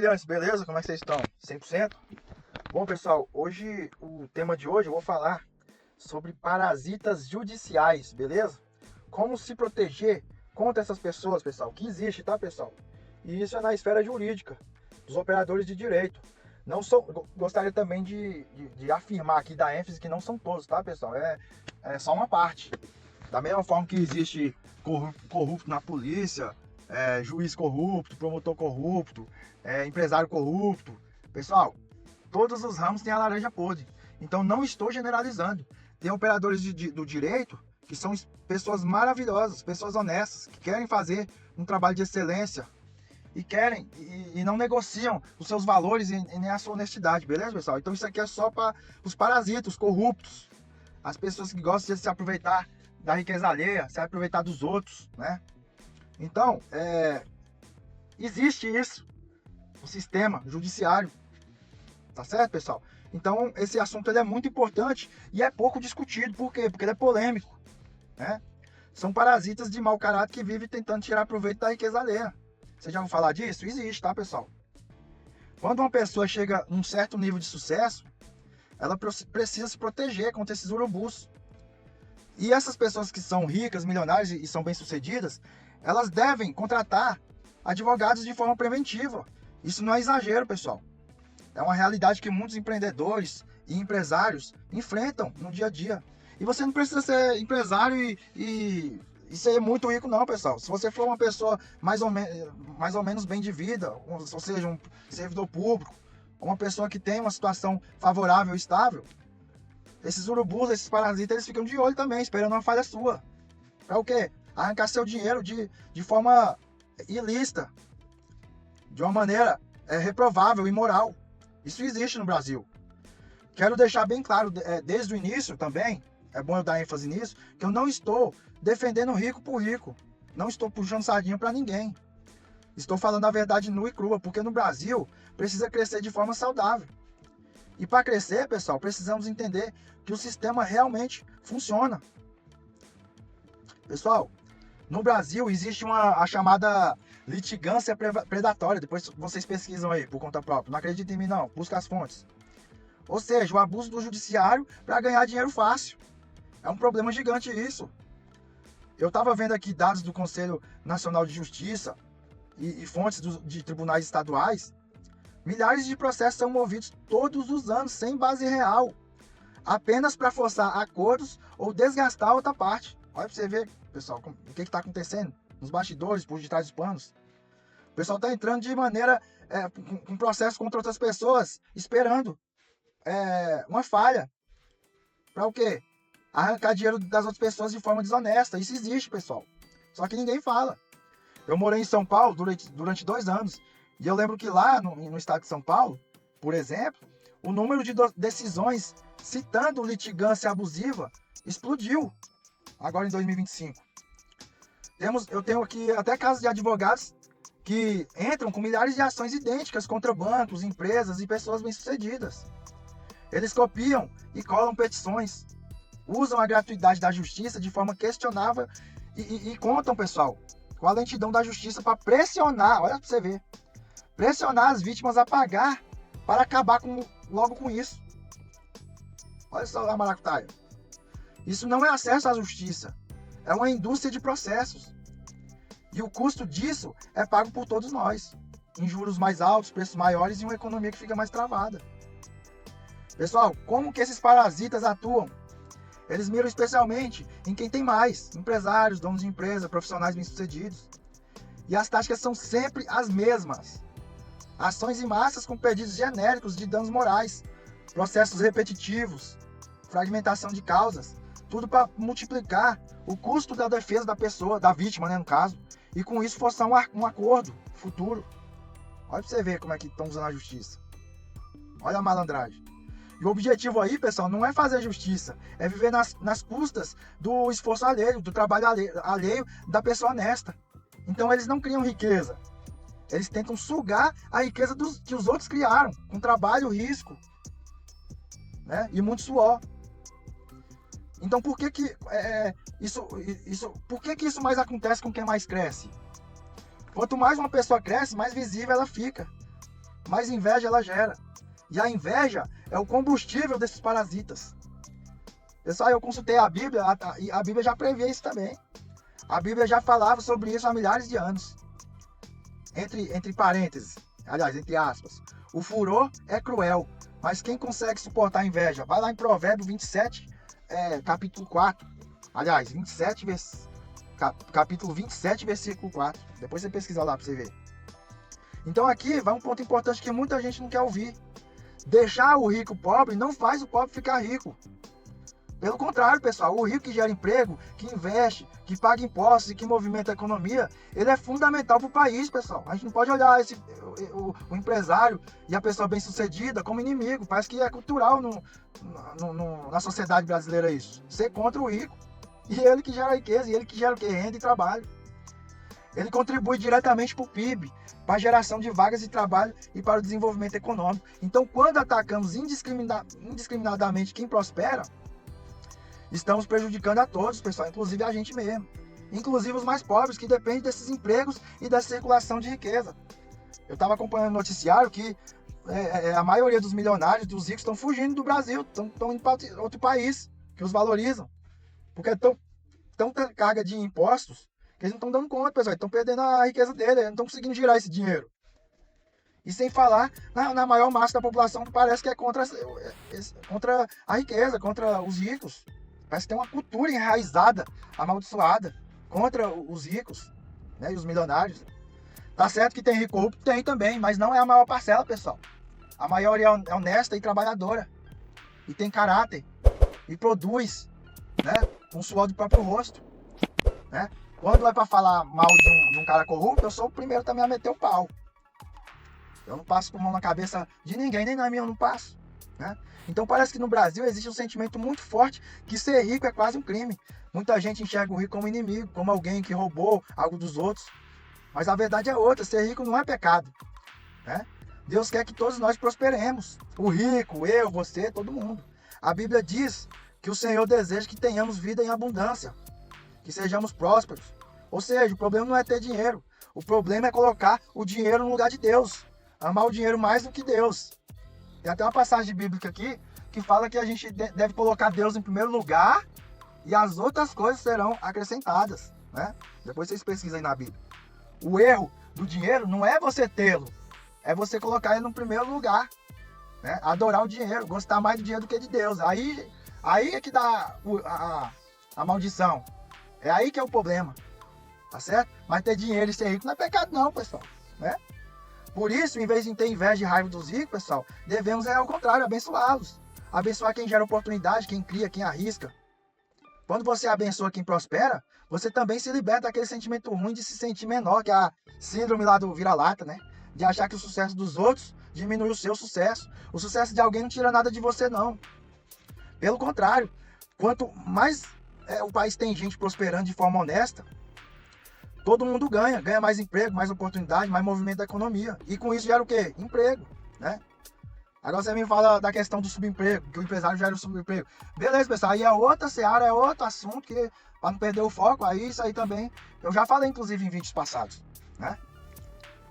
semelhantes, beleza? Como é que vocês estão? 100%? Bom, pessoal, o tema de hoje eu vou falar sobre parasitas judiciais, beleza? Como se proteger contra essas pessoas, pessoal, que existe, tá, pessoal? E isso é na esfera jurídica, dos operadores de direito. Não sou, gostaria também de afirmar aqui, dar ênfase que não são todos, tá, pessoal? É só uma parte. Da mesma forma que existe corrupto na polícia, juiz corrupto, promotor corrupto, empresário corrupto. Pessoal, todos os ramos têm a laranja podre. Então não estou generalizando. Tem operadores do direito que são pessoas maravilhosas, pessoas honestas, que querem fazer um trabalho de excelência e querem e não negociam os seus valores e nem a sua honestidade, beleza, pessoal? Então isso aqui é só para os parasitas, os corruptos, as pessoas que gostam de se aproveitar da riqueza alheia, se aproveitar dos outros, né? Então, existe isso, o sistema judiciário, tá certo, pessoal? Então, esse assunto ele é muito importante e é pouco discutido. Por quê? Porque ele é polêmico, né? São parasitas de mau caráter que vivem tentando tirar proveito da riqueza alheia. Vocês já vão falar disso? Existe, tá, pessoal? Quando uma pessoa chega a um certo nível de sucesso, ela precisa se proteger contra esses urubus. E essas pessoas que são ricas, milionárias e são bem-sucedidas, elas devem contratar advogados de forma preventiva. Isso não é exagero, pessoal. É uma realidade que muitos empreendedores e empresários enfrentam no dia a dia. E você não precisa ser empresário e ser muito rico, não, pessoal. Se você for uma pessoa mais ou menos bem de vida, ou seja, um servidor público, uma pessoa que tem uma situação favorável e estável, esses urubus, esses parasitas, eles ficam de olho também, esperando uma falha sua. Para o quê? Arrancar seu dinheiro de forma ilícita, de uma maneira reprovável, imoral. Isso existe no Brasil. Quero deixar bem claro, desde o início também, é bom eu dar ênfase nisso, que eu não estou defendendo rico por rico. Não estou puxando sardinha para ninguém. Estou falando a verdade nua e crua, porque no Brasil precisa crescer de forma saudável. E para crescer, pessoal, precisamos entender que o sistema realmente funciona. Pessoal, no Brasil existe a chamada litigância predatória. Depois vocês pesquisam aí por conta própria. Não acreditem em mim, não. Busca as fontes. Ou seja, o abuso do judiciário para ganhar dinheiro fácil. É um problema gigante isso. Eu estava vendo aqui dados do Conselho Nacional de Justiça e fontes de tribunais estaduais. Milhares de processos são movidos todos os anos, sem base real, apenas para forçar acordos ou desgastar a outra parte. Olha para você ver, pessoal, o que está acontecendo nos bastidores, por detrás dos panos. O pessoal está entrando de maneira, com processo contra outras pessoas, esperando uma falha. Para o quê? Arrancar dinheiro das outras pessoas de forma desonesta. Isso existe, pessoal. Só que ninguém fala. Eu morei em São Paulo durante 2 anos. E eu lembro que lá no estado de São Paulo, por exemplo, o número de decisões citando litigância abusiva explodiu agora em 2025. Eu tenho aqui até casos de advogados que entram com milhares de ações idênticas contra bancos, empresas e pessoas bem-sucedidas. Eles copiam e colam petições, usam a gratuidade da justiça de forma questionável e contam, pessoal, com a lentidão da justiça para pressionar, olha para você ver, pressionar as vítimas a pagar para acabar logo com isso. Olha só a maracutaia. Isso não é acesso à justiça. É uma indústria de processos. E o custo disso é pago por todos nós. Em juros mais altos, preços maiores e uma economia que fica mais travada. Pessoal, como que esses parasitas atuam? Eles miram especialmente em quem tem mais. Empresários, donos de empresa, profissionais bem-sucedidos. E as táticas são sempre as mesmas. Ações em massas com pedidos genéricos de danos morais, processos repetitivos, fragmentação de causas, tudo para multiplicar o custo da defesa da pessoa, da vítima, né, no caso, e com isso forçar um acordo futuro. Olha para você ver como é que estão usando a justiça. Olha a malandragem. E o objetivo aí, pessoal, não é fazer justiça, é viver nas custas do esforço alheio, do trabalho alheio da pessoa honesta. Então eles não criam riqueza. Eles tentam sugar a riqueza que os outros criaram, com trabalho, risco, né? E muito suor. Então por que isso mais acontece com quem mais cresce? Quanto mais uma pessoa cresce, mais visível ela fica. mais inveja ela gera. E a inveja é o combustível desses parasitas. Pessoal, eu consultei a Bíblia, e a Bíblia já previa isso também. A Bíblia já falava sobre isso há milhares de anos. Entre parênteses, aliás, entre aspas. O furor é cruel, mas quem consegue suportar a inveja? Vai lá em Provérbios 27, capítulo 4. Aliás, capítulo 27, versículo 4. Depois você pesquisa lá para você ver. Então aqui vai um ponto importante que muita gente não quer ouvir. Deixar o rico pobre não faz o pobre ficar rico. Pelo contrário, pessoal, o rico que gera emprego, que investe, que paga impostos e que movimenta a economia, ele é fundamental para o país, pessoal. A gente não pode olhar o empresário e a pessoa bem-sucedida como inimigo. Parece que é cultural na sociedade brasileira isso. Ser contra o rico. E ele que gera riqueza, e ele que gera o quê? Renda e trabalho. Ele contribui diretamente para o PIB, para a geração de vagas de trabalho e para o desenvolvimento econômico. Então, quando atacamos indiscriminadamente quem prospera, estamos prejudicando a todos, pessoal, inclusive a gente mesmo. Inclusive os mais pobres, que dependem desses empregos e da circulação de riqueza. Eu estava acompanhando o noticiário que a maioria dos milionários, dos ricos, estão fugindo do Brasil, estão indo para outro país, que os valorizam. Porque estão tanta carga de impostos que eles não estão dando conta, pessoal. Estão perdendo a riqueza deles, eles não estão conseguindo girar esse dinheiro. E sem falar na maior massa da população que parece que é contra a riqueza, contra os ricos. Parece que tem uma cultura enraizada, amaldiçoada, contra os ricos, né, e os milionários. Tá certo que tem rico corrupto? Tem também, mas não é a maior parcela, pessoal. A maioria é honesta e trabalhadora. E tem caráter. E produz, né, com o suor do próprio rosto. Né? Quando é para falar mal de um cara corrupto, eu sou o primeiro também a meter o pau. Eu não passo com mão na cabeça de ninguém, nem na minha eu não passo. Né? Então parece que no Brasil existe um sentimento muito forte que ser rico é quase um crime. Muita gente enxerga o rico como inimigo, como alguém que roubou algo dos outros. Mas a verdade é outra, ser rico não é pecado. Né? Deus quer que todos nós prosperemos. O rico, eu, você, todo mundo. A Bíblia diz que o Senhor deseja que tenhamos vida em abundância, que sejamos prósperos. Ou seja, o problema não é ter dinheiro. O problema é colocar o dinheiro no lugar de Deus. Amar o dinheiro mais do que Deus. Tem até uma passagem bíblica aqui que fala que a gente deve colocar Deus em primeiro lugar e as outras coisas serão acrescentadas. Né? Depois vocês pesquisam aí na Bíblia. O erro do dinheiro não é você tê-lo, é você colocar ele no primeiro lugar. Né? Adorar o dinheiro, gostar mais do dinheiro do que de Deus. Aí é que dá a maldição. É aí que é o problema. Tá certo? Mas ter dinheiro e ser rico não é pecado não, pessoal. Né? Por isso, em vez de ter inveja e raiva dos ricos, pessoal, devemos ao contrário, abençoá-los. Abençoar quem gera oportunidade, quem cria, quem arrisca. Quando você abençoa quem prospera, você também se liberta daquele sentimento ruim de se sentir menor, que é a síndrome lá do vira-lata, né? De achar que o sucesso dos outros diminui o seu sucesso. O sucesso de alguém não tira nada de você, não. Pelo contrário, quanto mais o país tem gente prosperando de forma honesta, todo mundo ganha mais emprego, mais oportunidade, mais movimento da economia. E com isso gera o quê? Emprego, né? Agora você me fala da questão do subemprego, que o empresário gera o subemprego. Beleza, pessoal, aí é outra seara, é outro assunto, que para não perder o foco, aí isso aí também, eu já falei inclusive em vídeos passados, né?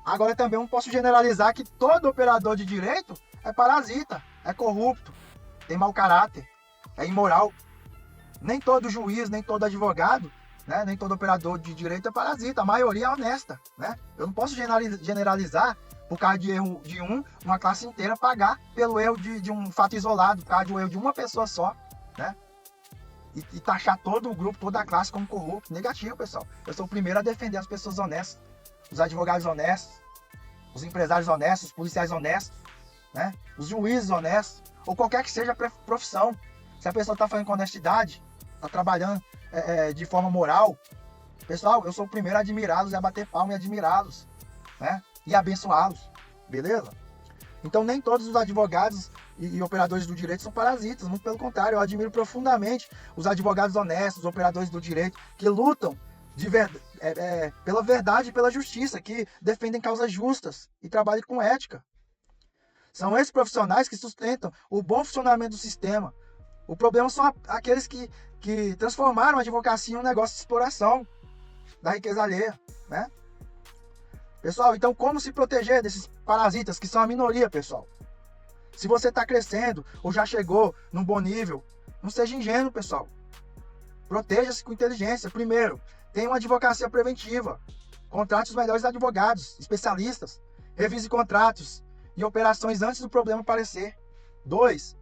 Agora também não posso generalizar que todo operador de direito é parasita, é corrupto, tem mau caráter, é imoral. Nem todo juiz, nem todo advogado, né, nem todo operador de direito é parasita, a maioria é honesta. Né? Eu não posso generalizar por causa de erro de uma classe inteira pagar pelo erro de um fato isolado, por causa do erro de uma pessoa só. Né? E taxar todo o grupo, toda a classe como corrupto. Negativo, pessoal. Eu sou o primeiro a defender as pessoas honestas, os advogados honestos, os empresários honestos, os policiais honestos, né? Os juízes honestos, ou qualquer que seja a profissão. Se a pessoa está fazendo com honestidade, está trabalhando de forma moral, pessoal, eu sou o primeiro a admirá-los, a bater palma e admirá-los, né? E abençoá-los, beleza? Então nem todos os advogados e operadores do direito são parasitas, muito pelo contrário, eu admiro profundamente os advogados honestos, os operadores do direito, que lutam pela verdade e pela justiça, que defendem causas justas e trabalham com ética. São esses profissionais que sustentam o bom funcionamento do sistema. O problema são aqueles que transformaram a advocacia em um negócio de exploração da riqueza alheia, né? Pessoal, então como se proteger desses parasitas que são a minoria, pessoal? Se você está crescendo ou já chegou num bom nível, não seja ingênuo, pessoal. Proteja-se com inteligência. Primeiro, tenha uma advocacia preventiva. Contrate os melhores advogados, especialistas. Revise contratos e operações antes do problema aparecer. 2.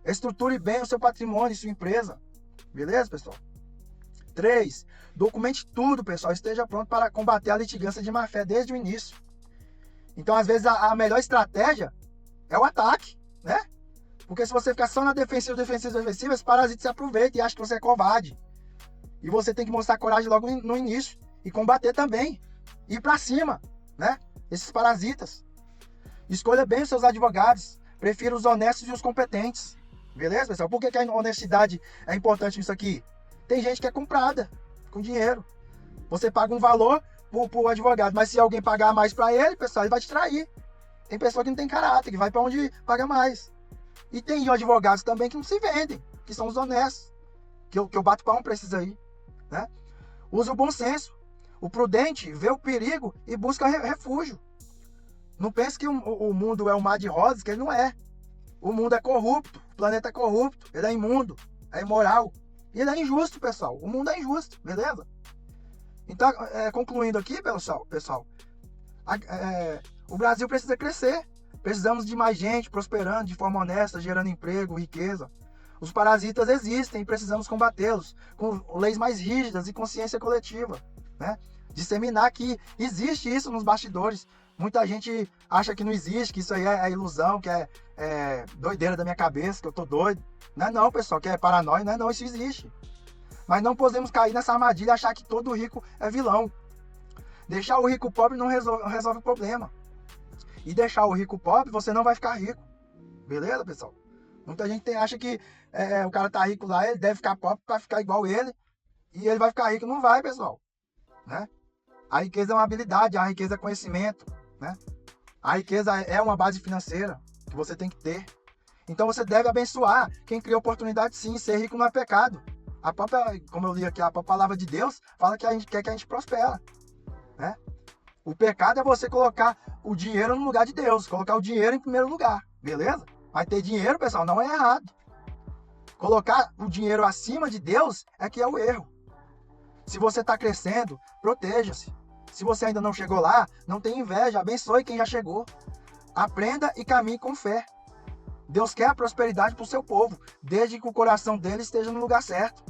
Estruture bem o seu patrimônio e sua empresa. Beleza, pessoal? 3. Documente tudo, pessoal. Esteja pronto para combater a litigância de má-fé desde o início. Então, às vezes, a melhor estratégia é o ataque, né? Porque se você ficar só na defensiva, esse parasita se aproveita e acha que você é covarde. E você tem que mostrar coragem logo no início. E combater também. Ir pra cima, né? Esses parasitas. Escolha bem os seus advogados. Prefira os honestos e os competentes. Beleza, pessoal? Por que a honestidade é importante nisso aqui? Tem gente que é comprada com dinheiro. Você paga um valor pro advogado, mas se alguém pagar mais para ele, pessoal, ele vai te trair. Tem pessoa que não tem caráter, que vai para onde paga mais. E tem advogados também que não se vendem, que são os honestos. Que eu bato palmo para esses aí, né? Use o bom senso. O prudente vê o perigo e busca refúgio. Não pense que o mundo é um mar de rosas, que ele não é. O mundo é corrupto, o planeta é corrupto, ele é imundo, é imoral. E ele é injusto, pessoal. O mundo é injusto, beleza? Então, concluindo aqui, pessoal, o Brasil precisa crescer. Precisamos de mais gente prosperando de forma honesta, gerando emprego, riqueza. Os parasitas existem e precisamos combatê-los com leis mais rígidas e consciência coletiva, né? Disseminar que existe isso nos bastidores. Muita gente acha que não existe, que isso aí é ilusão, que é doideira da minha cabeça, que eu tô doido. Não é não, pessoal, que é paranoia, não é não, isso existe. Mas não podemos cair nessa armadilha e achar que todo rico é vilão. Deixar o rico pobre não resolve o problema. E deixar o rico pobre, você não vai ficar rico. Beleza, pessoal? Muita gente acha que o cara tá rico lá, ele deve ficar pobre para ficar igual ele. E ele vai ficar rico. Não vai, pessoal. Né? A riqueza é uma habilidade, a riqueza é conhecimento. Né? A riqueza é uma base financeira que você tem que ter. Então você deve abençoar quem cria oportunidade, sim. Ser rico não é pecado. A própria, como eu li aqui, a própria palavra de Deus fala que a gente quer que a gente prospera. Né? O pecado é você colocar o dinheiro no lugar de Deus. Colocar o dinheiro em primeiro lugar. Beleza? Mas ter dinheiro, pessoal, não é errado. Colocar o dinheiro acima de Deus é que é o erro. Se você está crescendo, proteja-se. Se você ainda não chegou lá, não tenha inveja. Abençoe quem já chegou. Aprenda e caminhe com fé. Deus quer a prosperidade para o seu povo, desde que o coração dele esteja no lugar certo.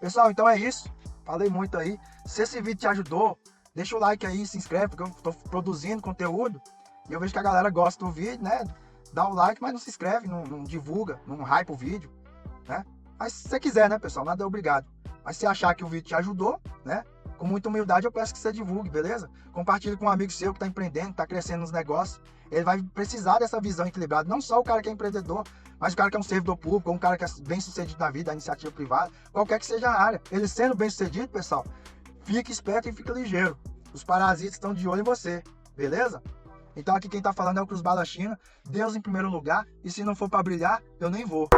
Pessoal, então é isso. Falei muito aí. Se esse vídeo te ajudou, deixa o like aí, se inscreve, porque eu estou produzindo conteúdo. E eu vejo que a galera gosta do vídeo, né? Dá o like, mas não se inscreve, não divulga, não hype o vídeo, né? Mas se você quiser, né, pessoal? Nada é obrigado. Mas se achar que o vídeo te ajudou, né? Com muita humildade eu peço que você divulgue, beleza? Compartilhe com um amigo seu que está empreendendo, está crescendo nos negócios. Ele vai precisar dessa visão equilibrada. Não só o cara que é empreendedor, mas o cara que é um servidor público, ou um cara que é bem sucedido na vida, a iniciativa privada, qualquer que seja a área. Ele sendo bem sucedido, pessoal, fique esperto e fique ligeiro. Os parasitas estão de olho em você, beleza? Então aqui quem tá falando é o Cruz Bala China. Deus em primeiro lugar. E se não for para brilhar, eu nem vou.